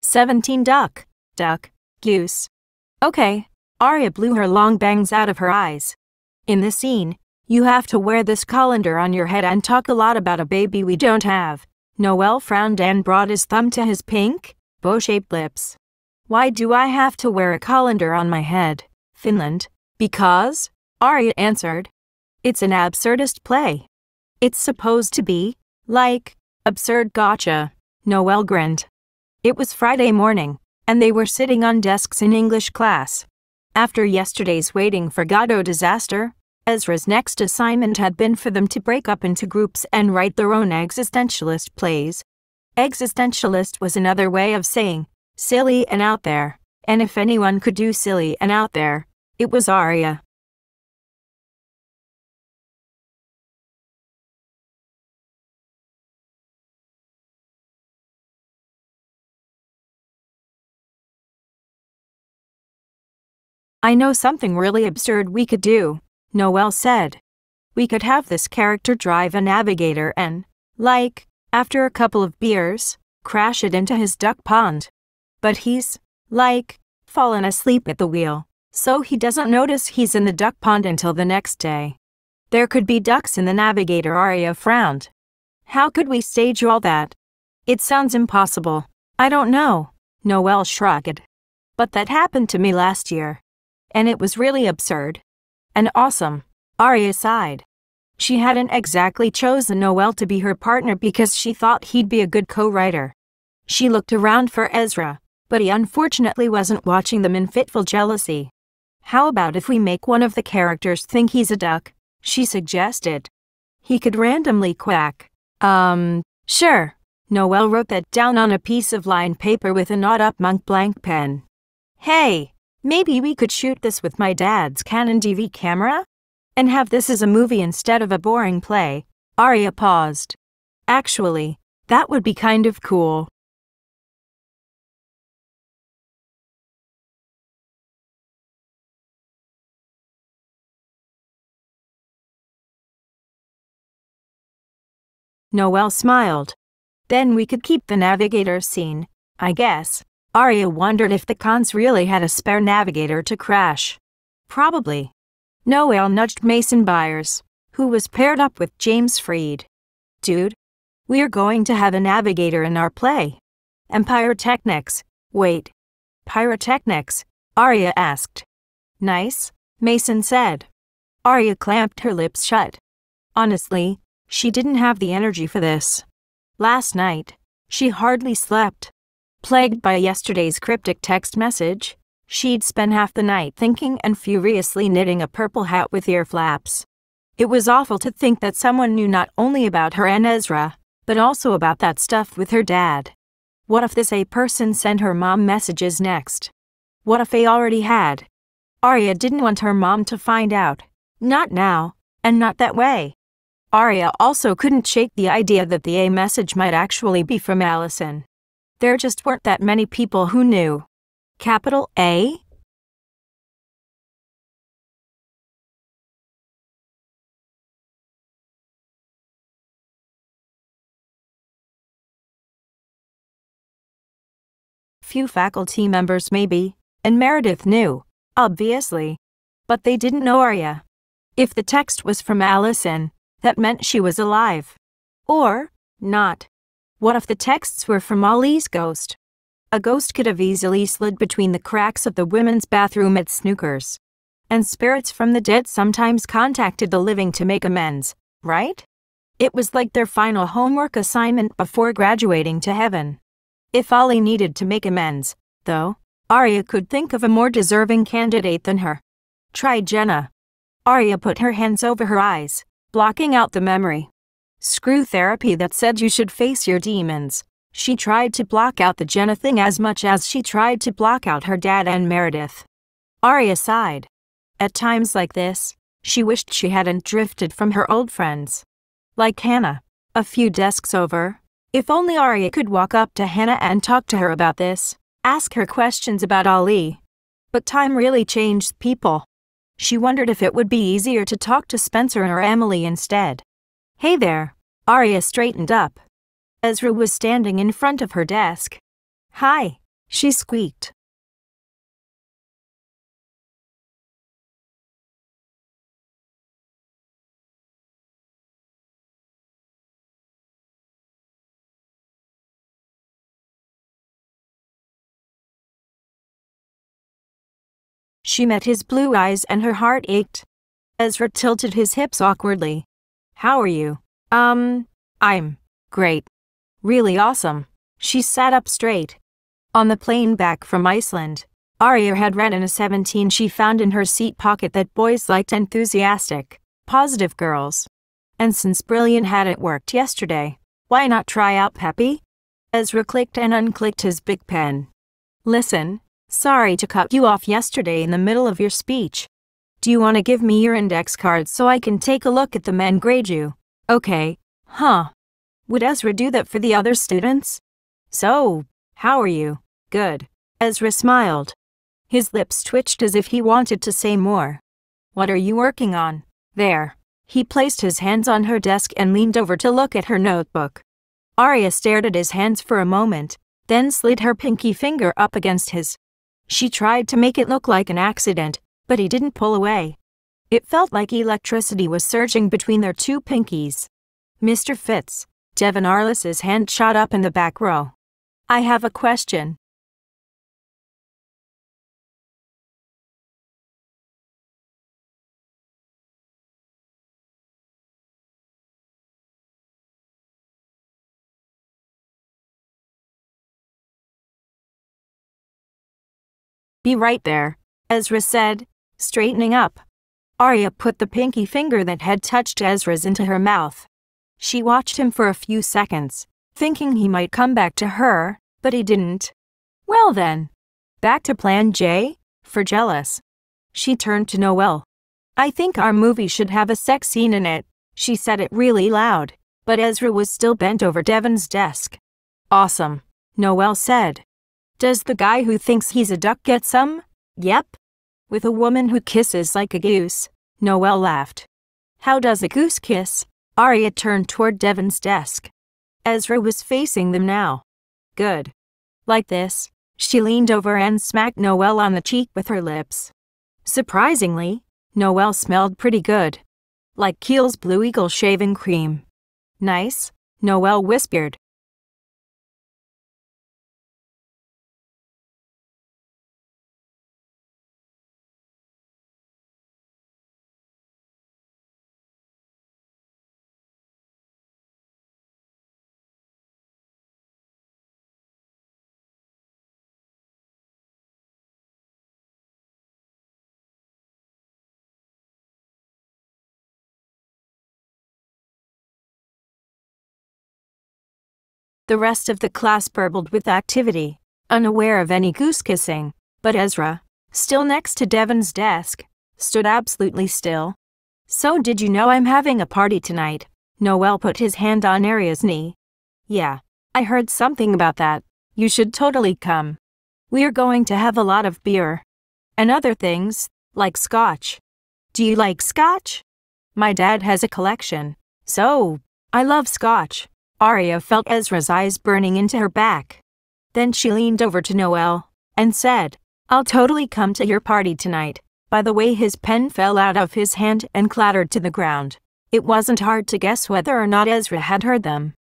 17 duck, duck, goose. Okay. Arya blew her long bangs out of her eyes. In this scene, you have to wear this colander on your head and talk a lot about a baby we don't have. Noel frowned and brought his thumb to his pink, bow-shaped lips. Why do I have to wear a colander on my head, Finland? Because, Arya answered. It's an absurdist play. It's supposed to be, like, absurd gotcha. Noel grinned. It was Friday morning, and they were sitting on desks in English class. After yesterday's waiting for Godot disaster, Ezra's next assignment had been for them to break up into groups and write their own existentialist plays. Existentialist was another way of saying silly and out there, and if anyone could do silly and out there, it was Arya. I know something really absurd we could do, Noel said. We could have this character drive a navigator and, like, after a couple of beers, crash it into his duck pond. But he's, like, fallen asleep at the wheel, so he doesn't notice he's in the duck pond until the next day. There could be ducks in the navigator. Arya frowned. How could we stage all that? It sounds impossible. I don't know, Noel shrugged. But that happened to me last year. And it was really absurd. And awesome. Arya sighed. She hadn't exactly chosen Noel to be her partner because she thought he'd be a good co-writer. She looked around for Ezra, but he unfortunately wasn't watching them in fitful jealousy. How about if we make one of the characters think he's a duck? She suggested. He could randomly quack. Sure. Noel wrote that down on a piece of lined paper with a knot-up monk blank pen. Hey! Maybe we could shoot this with my dad's Canon DV camera? And have this as a movie instead of a boring play. Arya paused. Actually, that would be kind of cool. Noel smiled. Then we could keep the navigator scene, I guess. Arya wondered if the cons really had a spare navigator to crash. Probably. Noel nudged Mason Byers, who was paired up with James Freed. Dude, we're going to have a navigator in our play. And pyrotechnics. Wait. Pyrotechnics? Arya asked. Nice, Mason said. Arya clamped her lips shut. Honestly, she didn't have the energy for this. Last night, she hardly slept. Plagued by yesterday's cryptic text message, she'd spent half the night thinking and furiously knitting a purple hat with ear flaps. It was awful to think that someone knew not only about her and Ezra, but also about that stuff with her dad. What if this A person sent her mom messages next? What if they already had? Arya didn't want her mom to find out. Not now, and not that way. Arya also couldn't shake the idea that the A message might actually be from Allison. There just weren't that many people who knew. Capital A? Few faculty members maybe, and Meredith knew, obviously. But they didn't know Arya. If the text was from Allison, that meant she was alive. Or, not. What if the texts were from Ollie's ghost? A ghost could have easily slid between the cracks of the women's bathroom at Snookers. And spirits from the dead sometimes contacted the living to make amends, right? It was like their final homework assignment before graduating to heaven. If Ollie needed to make amends, though, Arya could think of a more deserving candidate than her. Try Jenna. Arya put her hands over her eyes, blocking out the memory. Screw therapy that said you should face your demons. She tried to block out the Jenna thing as much as she tried to block out her dad and Meredith. Arya sighed. At times like this, she wished she hadn't drifted from her old friends. Like Hannah, a few desks over. If only Arya could walk up to Hannah and talk to her about this, ask her questions about Ollie. But time really changed people. She wondered if it would be easier to talk to Spencer or Emily instead. Hey there. Arya straightened up. Ezra was standing in front of her desk. Hi. she squeaked. She met his blue eyes and her heart ached. Ezra tilted his hips awkwardly. How are you? I'm great. Really awesome. She sat up straight. On the plane back from Iceland, Arya had read in a 17 she found in her seat pocket that boys liked enthusiastic, positive girls. And since Brilliant hadn't worked yesterday, why not try out Peppy? Ezra clicked and unclicked his big pen. Listen, sorry to cut you off yesterday in the middle of your speech. Do you want to give me your index cards so I can take a look at them and grade you? Okay, huh? Would Ezra do that for the other students? So, how are you? Good. Ezra smiled. His lips twitched as if he wanted to say more. What are you working on? There. He placed his hands on her desk and leaned over to look at her notebook. Arya stared at his hands for a moment, then slid her pinky finger up against his. She tried to make it look like an accident, but he didn't pull away. It felt like electricity was surging between their two pinkies. Mr. Fitz, Devon Arliss's hand shot up in the back row. I have a question. Be right there, Ezra said, straightening up. Arya put the pinky finger that had touched Ezra's into her mouth. She watched him for a few seconds, thinking he might come back to her, but he didn't. Well then, back to Plan J, for jealous. She turned to Noelle. I think our movie should have a sex scene in it. She said it really loud, but Ezra was still bent over Devon's desk. Awesome, Noelle said. Does the guy who thinks he's a duck get some? Yep. With a woman who kisses like a goose, Noelle laughed. How does a goose kiss? Arya turned toward Devon's desk. Ezra was facing them now. Good. Like this. She leaned over and smacked Noelle on the cheek with her lips. Surprisingly, Noelle smelled pretty good. Like Kiehl's Blue Eagle shaving cream. Nice, Noelle whispered. The rest of the class burbled with activity, unaware of any goose kissing, but Ezra, still next to Devon's desk, stood absolutely still. So did you know I'm having a party tonight? Noelle put his hand on Arya's knee. Yeah, I heard something about that. You should totally come. We're going to have a lot of beer. And other things, like scotch. Do you like scotch? My dad has a collection. So, I love scotch. Arya felt Ezra's eyes burning into her back. Then she leaned over to Noelle and said, I'll totally come to your party tonight. By the way his pen fell out of his hand and clattered to the ground, it wasn't hard to guess whether or not Ezra had heard them.